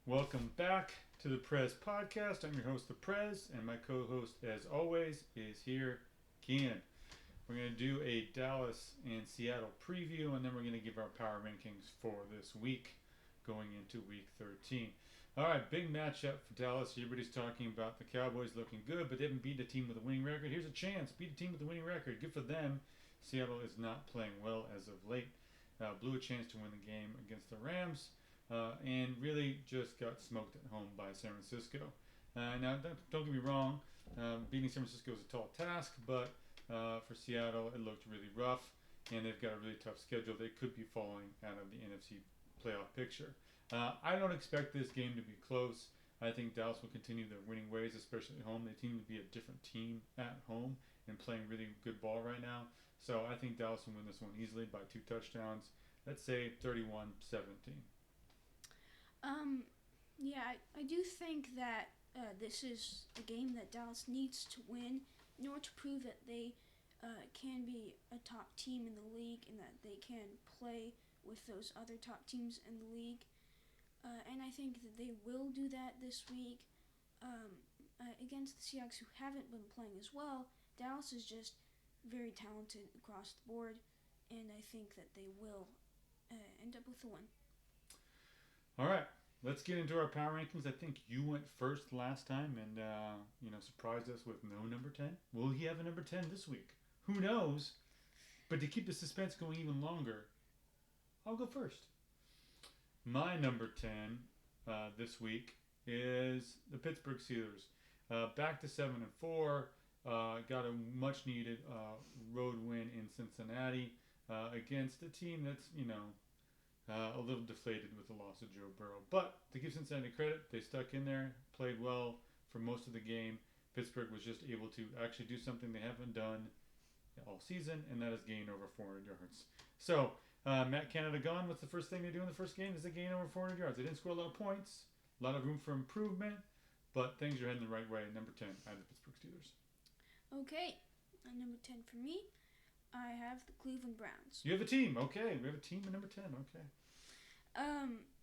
Welcome back to the Prez Podcast. I'm your host, The Prez, and my co host, as always, is here, Keenan. We're going to do a Dallas and Seattle preview, and then we're going to give our power rankings for this week going into week 13. All right, big matchup for Dallas. Everybody's talking about the Cowboys looking good, but they haven't beat a team with a winning record. Here's a chance beat a team with a winning record. Good for them. Seattle is not playing well as of late. Blew a chance to win the game against the Rams. And really just got smoked at home by San Francisco. Now, don't get me wrong, beating San Francisco is a tall task, but for Seattle, it looked really rough, and they've got a really tough schedule. They could be falling out of the NFC playoff picture. I don't expect this game to be close. I think Dallas will continue their winning ways, especially at home. They seem to be a different team at home and playing really good ball right now. So I think Dallas will win this one easily by 2 touchdowns. Let's say 31-17. Um, yeah, I do think that this is a game that Dallas needs to win in order to prove that they can be a top team in the league and that they can play with those other top teams in the league. And I think that they will do that this week against the Seahawks, who haven't been playing as well. Dallas is just very talented across the board, and I think that they will end up with a win. All right, let's get into our power rankings. I think you went first last time and surprised us with no number 10. Will he have a number 10 this week? Who knows? But to keep the suspense going even longer, I'll go first. My number 10 this week is the Pittsburgh Steelers. Back to 7-4. Got a much needed road win in Cincinnati against a team that's, a little deflated with the loss of Joe Burrow. But to give Cincinnati credit, they stuck in there, played well for most of the game. Pittsburgh was just able to actually do something they haven't done all season, and that is gain over 400 yards. So, Matt Canada gone. What's the first thing they do in the first game? Is they gain over 400 yards. They didn't score a lot of points, a lot of room for improvement, but things are heading the right way. Number 10, I have the Pittsburgh Steelers. Okay, number 10 for me, I have the Cleveland Browns. You have a team. Okay, we have a team at number 10. Okay.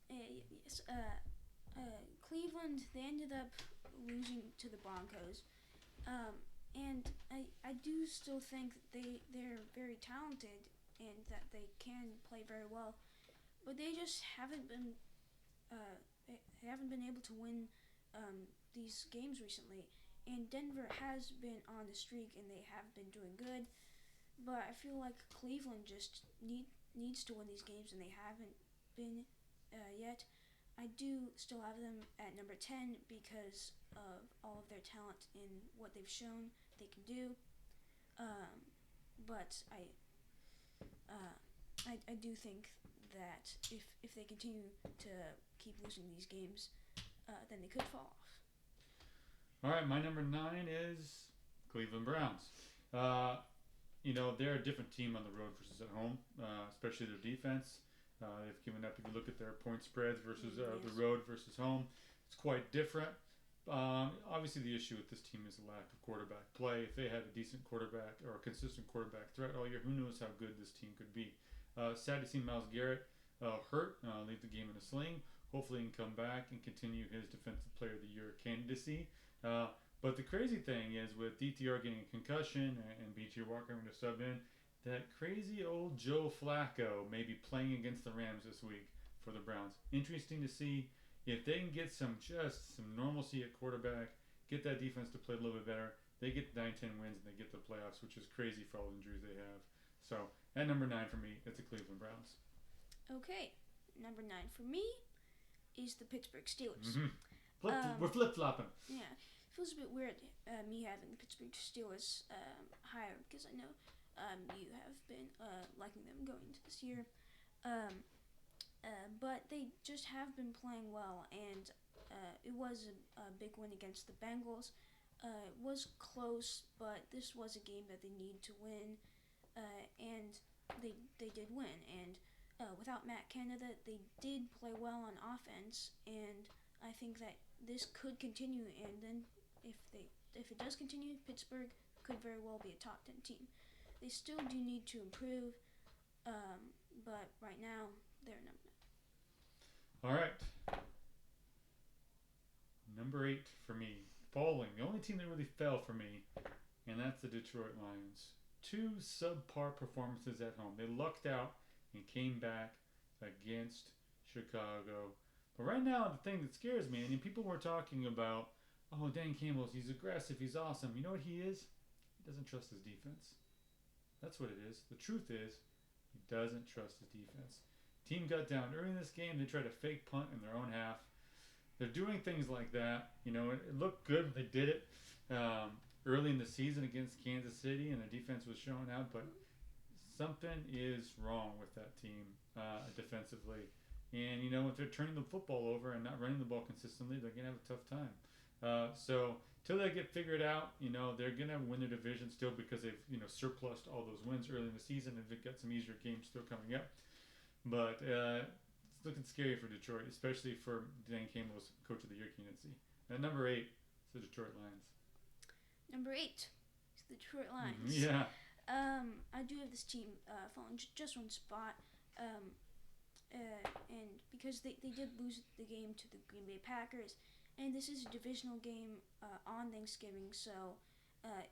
Yes, Cleveland, they ended up losing to the Broncos. And I do still think that they're very talented and that they can play very well, but they just they haven't been able to win these games recently. And Denver has been on the streak and they have been doing good, but I feel like Cleveland just needs to win these games and they haven't been yet. I do still have them at number 10 because of all of their talent and what they've shown they can do. But I do think that if they continue to keep losing these games, then they could fall off. All right, my number 9 is Cleveland Browns. They're a different team on the road versus at home, especially their defense. They've given up. If you look at their point spreads versus the road versus home, it's quite different. Obviously, the issue with this team is the lack of quarterback play. If they had a decent quarterback or a consistent quarterback threat all year, who knows how good this team could be. Sad to see Myles Garrett hurt, leave the game in a sling. Hopefully, he can come back and continue his Defensive Player of the Year candidacy. But the crazy thing is, with DTR getting a concussion and BT Walker having to sub in, that crazy old Joe Flacco may be playing against the Rams this week for the Browns. Interesting to see if they can get some normalcy at quarterback, get that defense to play a little bit better. They get 9-10 wins and they get the playoffs, which is crazy for all the injuries they have. So at number 9 for me, it's the Cleveland Browns. Okay, number 9 for me is the Pittsburgh Steelers. We're flip-flopping. Yeah, it feels a bit weird me having the Pittsburgh Steelers higher because I know you have been liking them going into this year. But they just have been playing well, and it was a big win against the Bengals. It was close, but this was a game that they need to win, and they did win. And without Matt Canada, they did play well on offense, and I think that this could continue. And then if it does continue, Pittsburgh could very well be a top 10 team. They still do need to improve, but right now they're number 9. All right. team that really fell for me, and that's the Detroit Lions. 2 subpar performances at home. They lucked out and came back against Chicago. But right now, the thing that scares me, and people were talking about, oh, Dan Campbell, he's aggressive, he's awesome. You know what he is? He doesn't trust his defense. That's what it is. The truth is, he doesn't trust his defense. Team got down early in this game. They tried to fake punt in their own half. They're doing things like that. It looked good when they did it early in the season against Kansas City, and the defense was showing out. But something is wrong with that team defensively. And, if they're turning the football over and not running the ball consistently, they're going to have a tough time. So till they get figured out, they're going to win their division still because they've, surplused all those wins early in the season and they've got some easier games still coming up. But it's looking scary for Detroit, especially for Dan Campbell's Coach of the Year candidacy. At number 8, it's the Detroit Lions. Number 8 is the Detroit Lions. Yeah. I do have this team falling just one spot. And because they did lose the game to the Green Bay Packers, and this is a divisional game on Thanksgiving, so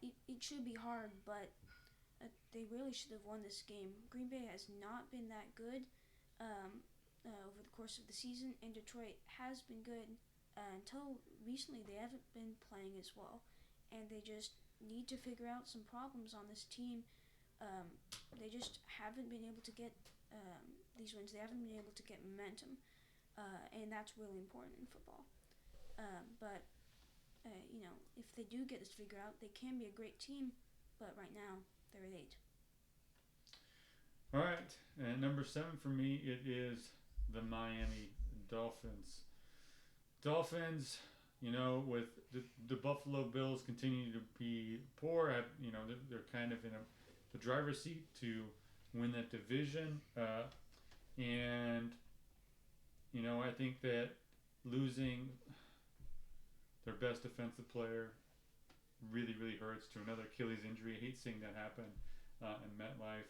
it should be hard, but they really should have won this game. Green Bay has not been that good over the course of the season, and Detroit has been good until recently. They haven't been playing as well, and they just need to figure out some problems on this team. They just haven't been able to get these wins. They haven't been able to get momentum, and that's really important in football. But if they do get this figured out, they can be a great team, but right now they're at 8. All right, and number 7 for me, it is the Miami Dolphins. Dolphins, with the Buffalo Bills continue to be poor, they're kind of in the driver's seat to win that division, and I think that losing their best defensive player really, really hurts to another Achilles injury. I hate seeing that happen in MetLife.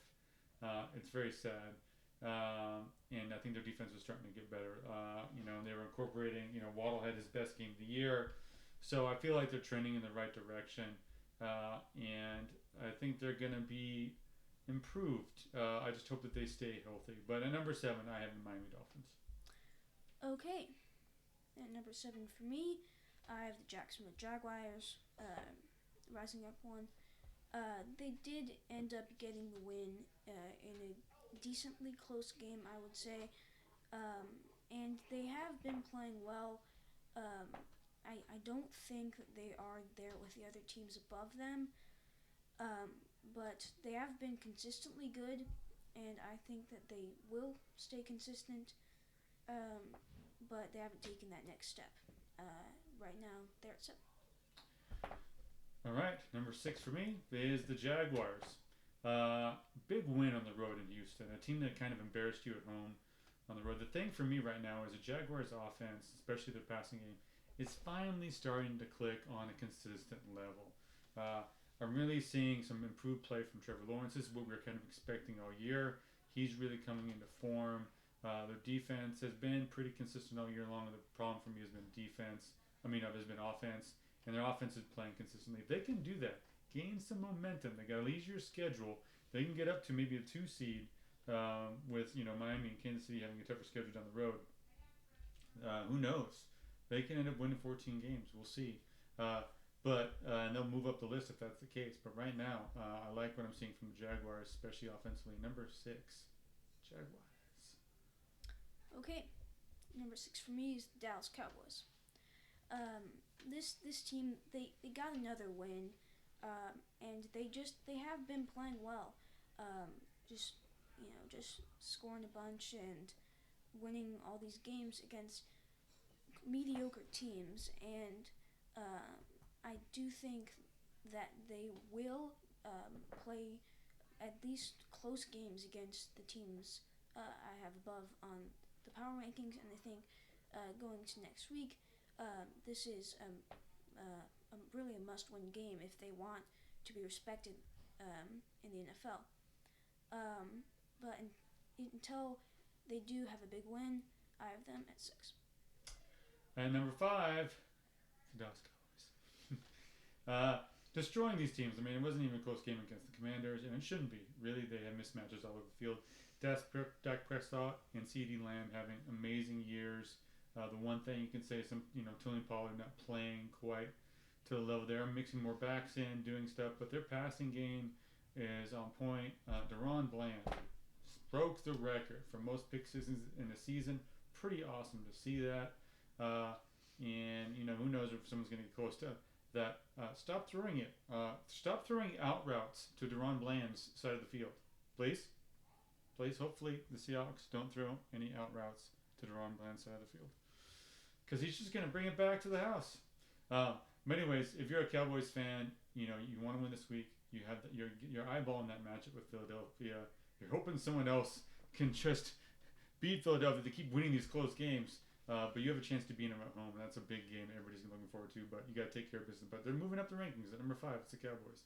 It's very sad. And I think their defense was starting to get better. They were incorporating, Waddle had his best game of the year. So I feel like they're trending in the right direction. And I think they're going to be improved. I just hope that they stay healthy. But at number 7, I have the Miami Dolphins. Okay. At number 7 for me, I have the Jacksonville Jaguars rising up one. They did end up getting the win in a decently close game, I would say. And they have been playing well. I don't think that they are there with the other teams above them. But they have been consistently good, and I think that they will stay consistent. But they haven't taken that next step. Right now, they're at 7. All right, number 6 for me is the Jaguars. Big win on the road in Houston, a team that kind of embarrassed you at home on the road. The thing for me right now is the Jaguars' offense, especially their passing game, is finally starting to click on a consistent level. I'm really seeing some improved play from Trevor Lawrence. This is what we were kind of expecting all year. He's really coming into form. Their defense has been pretty consistent all year long. The problem for me has been has been offense, and their offense is playing consistently. If they can do that, gain some momentum, they got an easier schedule, they can get up to maybe a 2 seed with Miami and Kansas City having a tougher schedule down the road. Who knows? They can end up winning 14 games. We'll see. But they'll move up the list if that's the case. But right now, I like what I'm seeing from the Jaguars, especially offensively. Number 6, Jaguars. Okay, number 6 for me is the Dallas Cowboys. This team, they got another win, and they have been playing well. Just scoring a bunch and winning all these games against mediocre teams, and I do think that they will play at least close games against the teams I have above on the power rankings, and I think going to next week, this is really a must-win game if they want to be respected in the NFL. But until they do have a big win, I have them at 6. And number 5, the Dallas Cowboys. destroying these teams. I mean, it wasn't even a close game against the Commanders, and it shouldn't be. Really, they have mismatches all over the field. Dak Prescott and CeeDee Lamb having amazing years. The one thing you can say, Tony Pollard not playing quite to the level there, mixing more backs in, doing stuff, but their passing game is on point. Deron Bland broke the record for most pick sixes in a season. Pretty awesome to see that. And who knows if someone's going to get close to that. Stop throwing it. Stop throwing out routes to Deron Bland's side of the field, please. Please. Hopefully the Seahawks don't throw any out routes to Deron Bland's side of the field, because he's just going to bring it back to the house. But anyways, if you're a Cowboys fan, you want to win this week. You have your eyeball in that matchup with Philadelphia. You're hoping someone else can just beat Philadelphia. They keep winning these close games, but you have a chance to beat them at home. And that's a big game everybody's looking forward to. But you got to take care of business. But they're moving up the rankings at number 5. It's the Cowboys.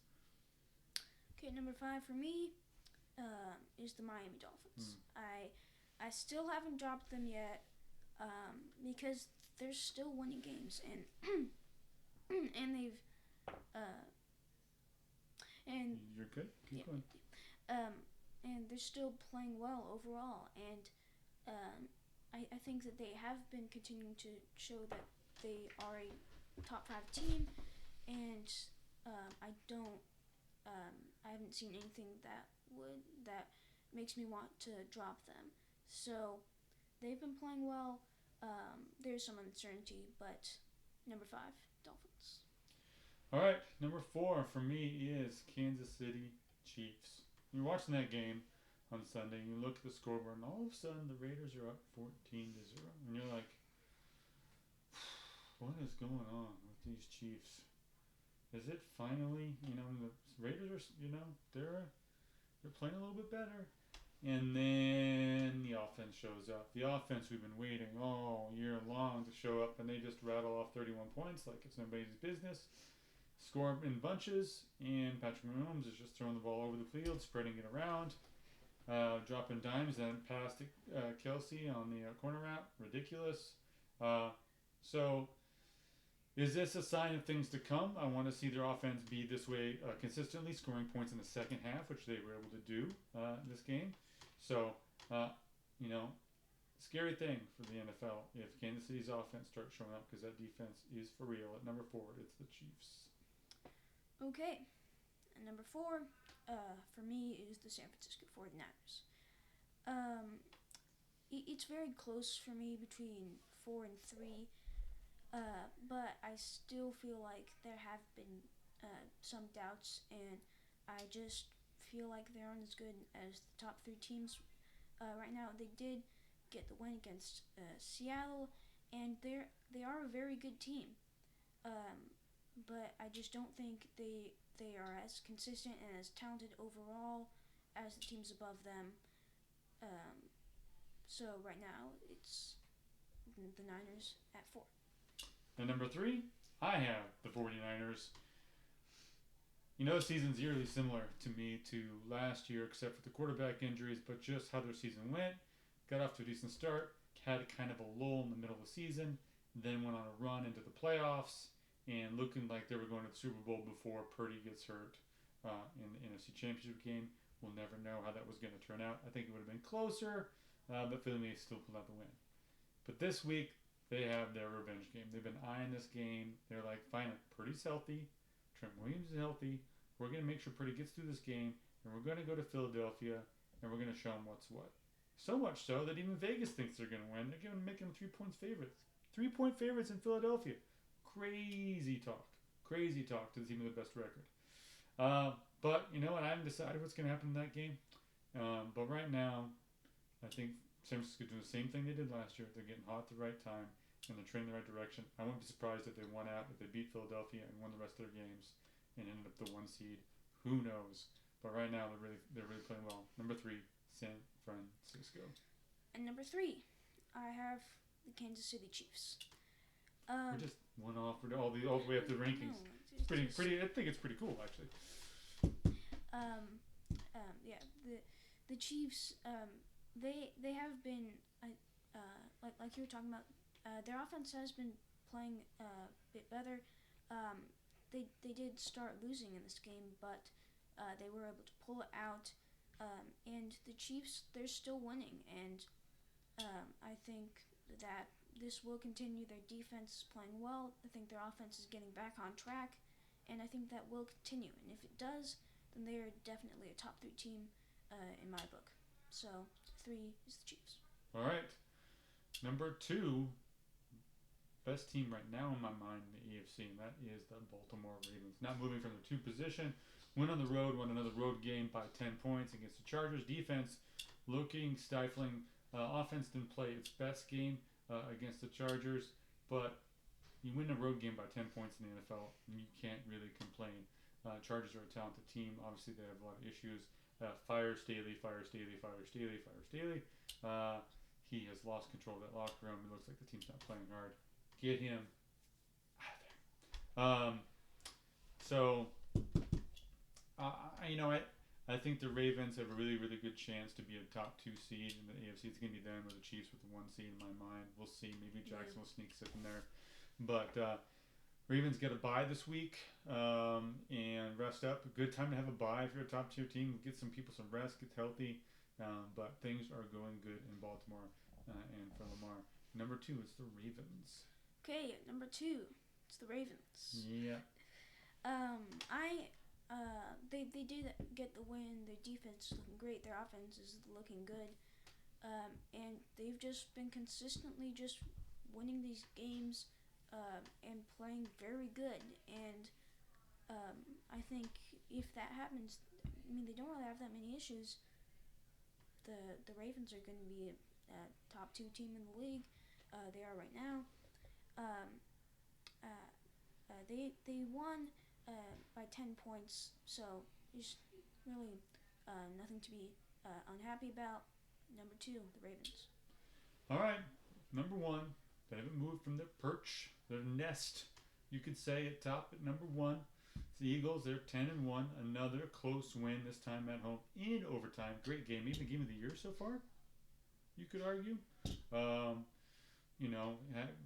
Okay, number 5 for me is the Miami Dolphins. I still haven't dropped them yet because they're still winning games, and and they've and you're good. Keep going. And they're still playing well overall, and I think that they have been continuing to show that they are a top 5 team, and I haven't seen anything that makes me want to drop them. So they've been playing well. There's some uncertainty, but number 5, Dolphins. All right, number 4 for me is Kansas City Chiefs. You're watching that game on Sunday, and you look at the scoreboard, and all of a sudden the Raiders are up 14-0, and you're like, what is going on with these Chiefs? Is it finally, the Raiders are, they're playing a little bit better, and then the offense shows up. The offense we've been waiting all year long to show up, and they just rattle off 31 points like it's nobody's business. Score in bunches, and Patrick Mahomes is just throwing the ball over the field, spreading it around, dropping dimes, and pass to Kelsey on the corner route. Ridiculous. So, is this a sign of things to come? I want to see their offense be this way consistently, scoring points in the second half, which they were able to do this game. So, scary thing for the NFL if Kansas City's offense starts showing up, because that defense is for real. At number 4, it's the Chiefs. Okay, and number 4 for me is the San Francisco 49ers. It's very close for me between 4 and 3, but I still feel like there have been some doubts, and I just feel like they aren't as good as the top 3 teams right now. They did get the win against Seattle, and they are a very good team. But I just don't think they are as consistent and as talented overall as the teams above them. So right now it's the Niners at 4. And number 3, I have the 49ers. The season's eerily similar to me to last year, except for the quarterback injuries, but just how their season went. Got off to a decent start, had kind of a lull in the middle of the season, then went on a run into the playoffs, and looking like they were going to the Super Bowl before Purdy gets hurt in the NFC Championship game. We'll never know how that was going to turn out. I think it would have been closer, but Philly still pulled out the win. But this week, they have their revenge game. They've been eyeing this game. They're like, fine, Purdy's healthy. Trent Williams is healthy. We're going to make sure Purdy gets through this game, and we're going to go to Philadelphia, and we're going to show them what's what. So much so that even Vegas thinks they're going to win. They're going to make them 3-point favorites. 3-point favorites in Philadelphia. Crazy talk to the team with the best record. But you know what? I haven't decided what's going to happen in that game. But right now, I think San Francisco doing the same thing they did last year. They're getting hot at the right time, and they're trending the right direction. I wouldn't be surprised if they won out, if they beat Philadelphia and won the rest of their games and ended up the 1 seed. Who knows? But right now, they're really playing well. Number 3, San Francisco. And number 3, I have the Kansas City Chiefs. We're just one off all the way up the rankings. It's pretty. I think it's pretty cool, actually. Yeah. The Chiefs. They have been like you were talking about. Their offense has been playing a bit better. they did start losing in this game, but they were able to pull it out. And the Chiefs, they're still winning, and I think that this will continue. Their defense is playing well. I think their offense is getting back on track, and I think that will continue. And if it does, then they are definitely a top 3 team in my book. So 3 is the Chiefs. All right. Number 2, best team right now in my mind in the AFC, and that is the Baltimore Ravens. Not moving from the 2 position. Win on the road, won another road game by 10 points against the Chargers. Defense looking stifling. Offense didn't play its best game against the Chargers, but you win a road game by 10 points in the NFL, and you can't really complain. Chargers are a talented team. Obviously, they have a lot of issues. Fire Staley. He has lost control of that locker room. It looks like the team's not playing hard. Get him out of there. I think the Ravens have a really, really good chance to be a top 2 seed in the AFC. It's going to be them or the Chiefs with the 1 seed in my mind. We'll see. Maybe Jacksonville sneaks it in there. But Ravens get a bye this week and rest up. A good time to have a bye if you're a top tier team. Get some people some rest, get healthy. But things are going good in Baltimore and for Lamar. Number 2 is the Ravens. Okay, number 2, it's the Ravens. Yeah. They did get the win. Their defense is looking great. Their offense is looking good. And they've just been consistently just winning these games and playing very good. And I think if that happens, they don't really have that many issues. The Ravens are going to be a top 2 team in the league. They are right now. They won by 10 points, so there's really nothing to be unhappy about. Number 2, the Ravens. All right, number 1. They haven't moved from their perch, their nest, you could say, at top at number 1. It's the Eagles. They're 10-1. Another close win, this time at home in overtime. Great game. Maybe the game of the year so far, you could argue.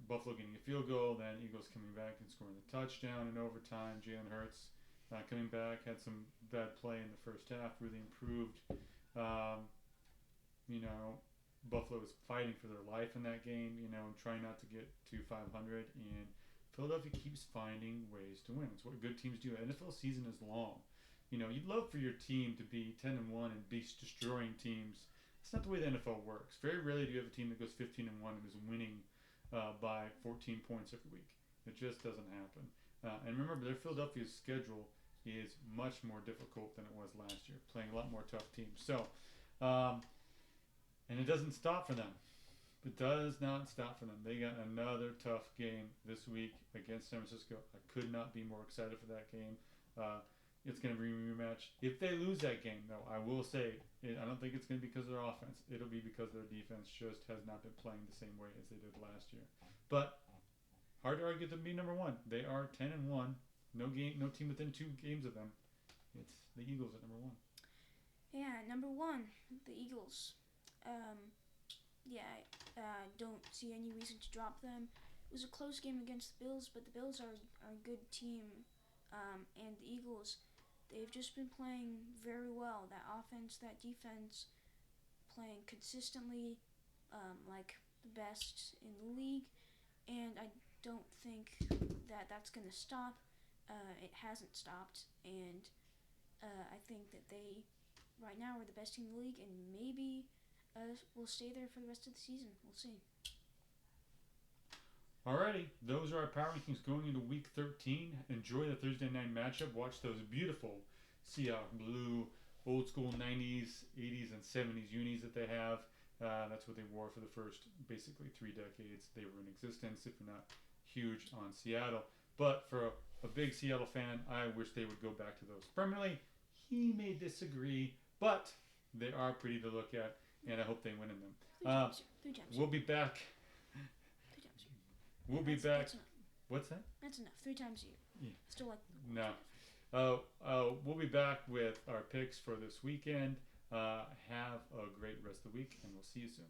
Buffalo getting a field goal, then Eagles coming back and scoring the touchdown in overtime. Jalen Hurts coming back, had some bad play in the first half, really improved. Buffalo was fighting for their life in that game, trying not to get to 500, and Philadelphia keeps finding ways to win. It's what good teams do. NFL season is long. You'd love for your team to be 10-1 and be destroying teams. It's not the way the NFL works. Very rarely do you have a team that goes 15-1 and is winning by 14 points every week. It just doesn't happen. And remember, their Philadelphia's schedule is much more difficult than it was last year, playing a lot more tough teams. So, and it doesn't stop for them. It does not stop for them. They got another tough game this week against San Francisco. I could not be more excited for that game. It's going to be a rematch. If they lose that game, though, I will say, I don't think it's going to be because of their offense. It'll be because their defense just has not been playing the same way as they did last year. But hard to argue them being number 1. They are 10-1. No team within 2 games of them. It's the Eagles at number 1. Yeah, number 1, the Eagles. Don't see any reason to drop them. It was a close game against the Bills, but the Bills are a good team. And the Eagles, they've just been playing very well. That offense, that defense, playing consistently, like the best in the league. And I don't think that that's going to stop. It hasn't stopped. And I think that they, right now, are the best team in the league, and maybe will stay there for the rest of the season. We'll see. Alrighty, those are our power rankings going into week 13. Enjoy the Thursday night matchup. Watch those beautiful Seahawks blue, old school 90s, 80s, and 70s unis that they have. That's what they wore for the first basically 3 decades they were in existence, if you're not huge on Seattle. But for a big Seattle fan, I wish they would go back to those permanently. He may disagree, but they are pretty to look at, and I hope they win in them. 3 times. We'll be back. 3 times. We'll be back. That's enough. What's that? That's enough. 3 times a year. Yeah. Still like. No. We'll be back with our picks for this weekend. Have a great rest of the week, and we'll see you soon.